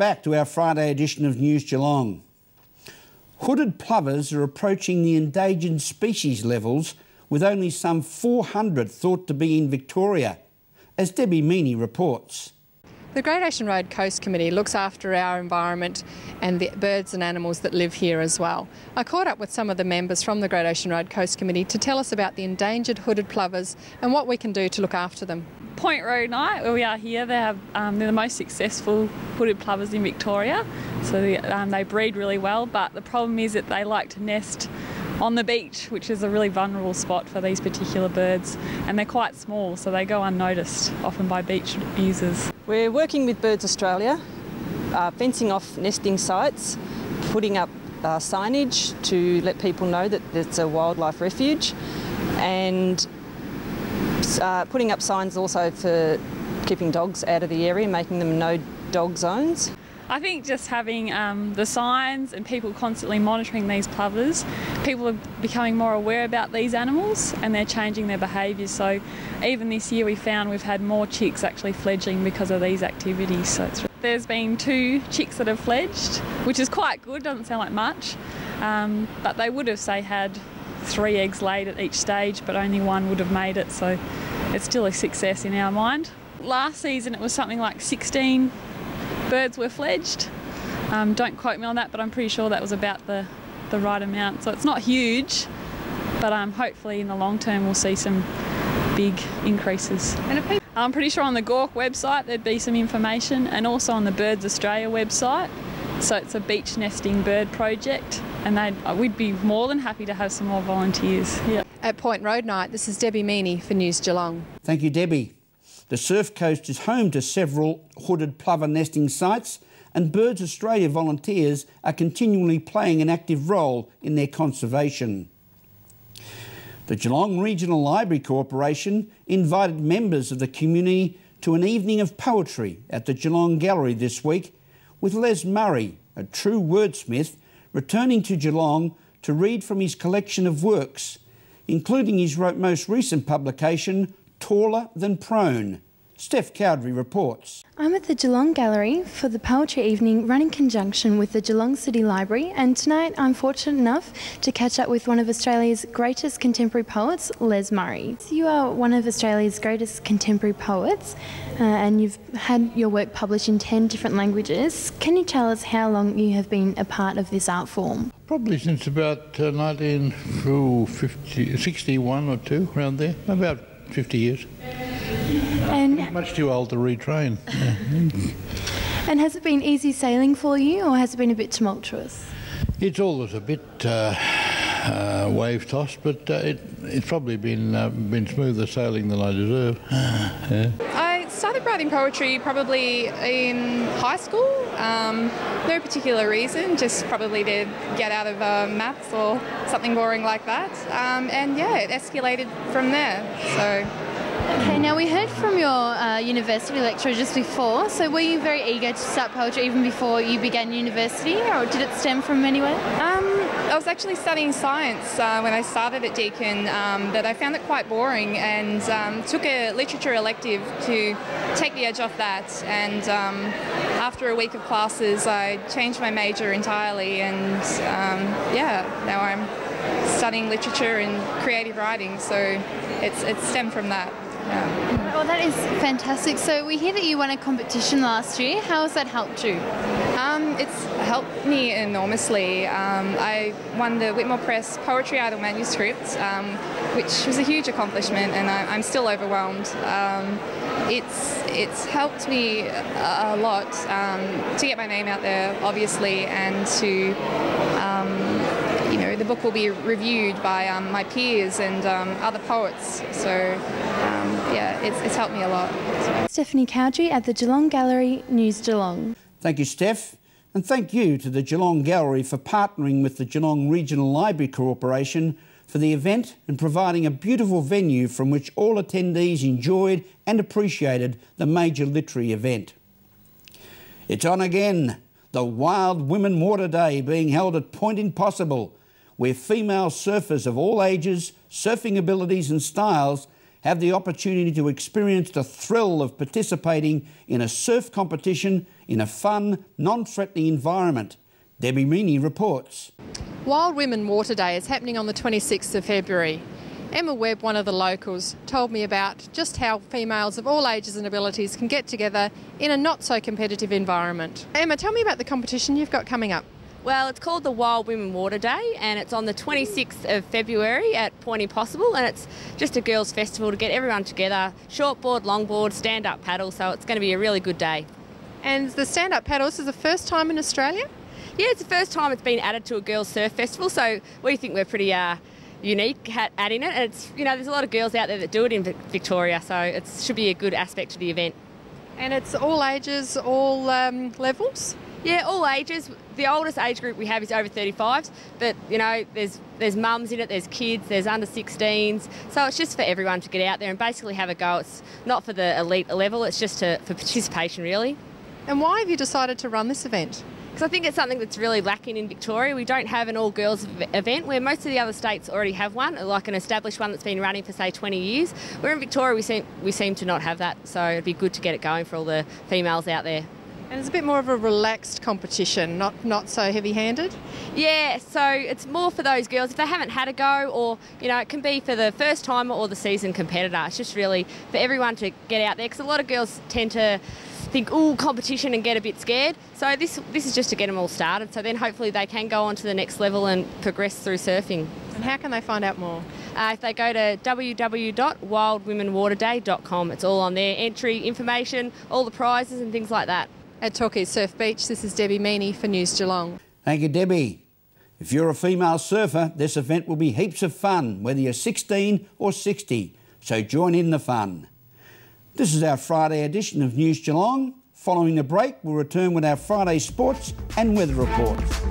back to our Friday edition of News Geelong. Hooded plovers are approaching the endangered species levels, with only some 400 thought to be in Victoria, as Debbie Meaney reports. The Great Ocean Road Coast Committee looks after our environment and the birds and animals that live here as well. I caught up with some of the members from the Great Ocean Road Coast Committee to tell us about the endangered hooded plovers and what we can do to look after them. Point Road Night, where we are here, they're the most successful hooded plovers in Victoria. So they breed really well, but the problem is that they like to nest on the beach, which is a really vulnerable spot for these particular birds, and they're quite small, so they go unnoticed, often by beach users. We're working with Birds Australia, fencing off nesting sites, putting up signage to let people know that it's a wildlife refuge, and putting up signs also for keeping dogs out of the area, making them no dog zones. I think just having the signs and people constantly monitoring these plovers, people are becoming more aware about these animals and they're changing their behaviours. So even this year we found we've had more chicks actually fledgling because of these activities. So there's been 2 chicks that have fledged, which is quite good, doesn't sound like much, but they would have, say, had 3 eggs laid at each stage, but only 1 would have made it, so it's still a success in our mind. Last season it was something like 16 birds were fledged. Don't quote me on that, but I'm pretty sure that was about the right amount. So it's not huge, but hopefully in the long term we'll see some big increases. I'm pretty sure on the Gork website there'd be some information, and also on the Birds Australia website. So it's a beach nesting bird project, and we'd be more than happy to have some more volunteers. Yeah. At Point Road Night, this is Debbie Meaney for News Geelong. Thank you, Debbie. The Surf Coast is home to several hooded plover nesting sites, and Birds Australia volunteers are continually playing an active role in their conservation. The Geelong Regional Library Corporation invited members of the community to an evening of poetry at the Geelong Gallery this week, with Les Murray, a true wordsmith, returning to Geelong to read from his collection of works, including his most recent publication, Taller Than Prone. Stef Cowdrey reports. I'm at the Geelong Gallery for the poetry evening run in conjunction with the Geelong City Library, and tonight I'm fortunate enough to catch up with one of Australia's greatest contemporary poets, Les Murray. You are one of Australia's greatest contemporary poets, and you've had your work published in 10 different languages. Can you tell us how long you have been a part of this art form? Probably since about 1961 or 2, around there, about 50 years. And much too old to retrain. And has it been easy sailing for you, or has it been a bit tumultuous? It's always a bit wave-tossed, but it's probably been smoother sailing than I deserve. Yeah. I started writing poetry probably in high school. No particular reason, just probably to get out of maths or something boring like that. And yeah, it escalated from there. So. Okay, now we heard from your university lecturer just before, so were you very eager to start poetry even before you began university, or did it stem from anywhere? I was actually studying science when I started at Deakin, but I found it quite boring and took a literature elective to take the edge off that, and after a week of classes I changed my major entirely, and yeah, now I'm studying literature and creative writing, so it's stemmed from that. Yeah. Well, that is fantastic. So we hear that you won a competition last year. How has that helped you? It's helped me enormously. I won the Whitmore Press Poetry Idol manuscript, which was a huge accomplishment, and I'm still overwhelmed. It's helped me a lot to get my name out there, obviously, and to the book will be reviewed by my peers and other poets. So yeah, it's helped me a lot. Stephanie Cowdrey at the Geelong Gallery, News Geelong. Thank you, Steph, and thank you to the Geelong Gallery for partnering with the Geelong Regional Library Corporation for the event and providing a beautiful venue from which all attendees enjoyed and appreciated the major literary event. It's on again, the Wild Women Water Day being held at Point Impossible, where female surfers of all ages, surfing abilities and styles have the opportunity to experience the thrill of participating in a surf competition in a fun, non-threatening environment. Debbie Meaney reports. Wild Women Water Day is happening on the 26th of February. Emma Webb, one of the locals, told me about just how females of all ages and abilities can get together in a not-so-competitive environment. Emma, tell me about the competition you've got coming up. Well, it's called the Wild Women Water Day and it's on the 26th of February at Point Impossible, and it's just a girls' festival to get everyone together, shortboard, longboard, stand-up paddle, so it's going to be a really good day. And the stand-up paddle, this is the first time in Australia? Yeah, it's the first time it's been added to a girls' surf festival, so we think we're pretty unique adding it. And it's, you know, there's a lot of girls out there that do it in Victoria, so it should be a good aspect to the event. And it's all ages, all levels? Yeah, all ages. The oldest age group we have is over 35s, but you know, there's mums in it, there's kids, there's under 16s, so it's just for everyone to get out there and basically have a go. It's not for the elite level, it's just for participation really. And why have you decided to run this event? Because I think it's something that's really lacking in Victoria. We don't have an all-girls event where most of the other states already have one, like an established one that's been running for, say, 20 years. Where in Victoria we seem to not have that, so it'd be good to get it going for all the females out there. And it's a bit more of a relaxed competition, not so heavy-handed? Yeah, so it's more for those girls if they haven't had a go, or, you know, it can be for the first timer or the seasoned competitor. It's just really for everyone to get out there, because a lot of girls tend to think, ooh, competition, and get a bit scared. So this is just to get them all started, so then hopefully they can go on to the next level and progress through surfing. And how can they find out more? If they go to www.wildwomenwaterday.com, it's all on there, entry information, all the prizes and things like that. At Torquay Surf Beach, this is Debbie Meaney for News Geelong. Thank you, Debbie. If you're a female surfer, this event will be heaps of fun, whether you're 16 or 60, so join in the fun. This is our Friday edition of News Geelong. Following the break, we'll return with our Friday sports and weather reports.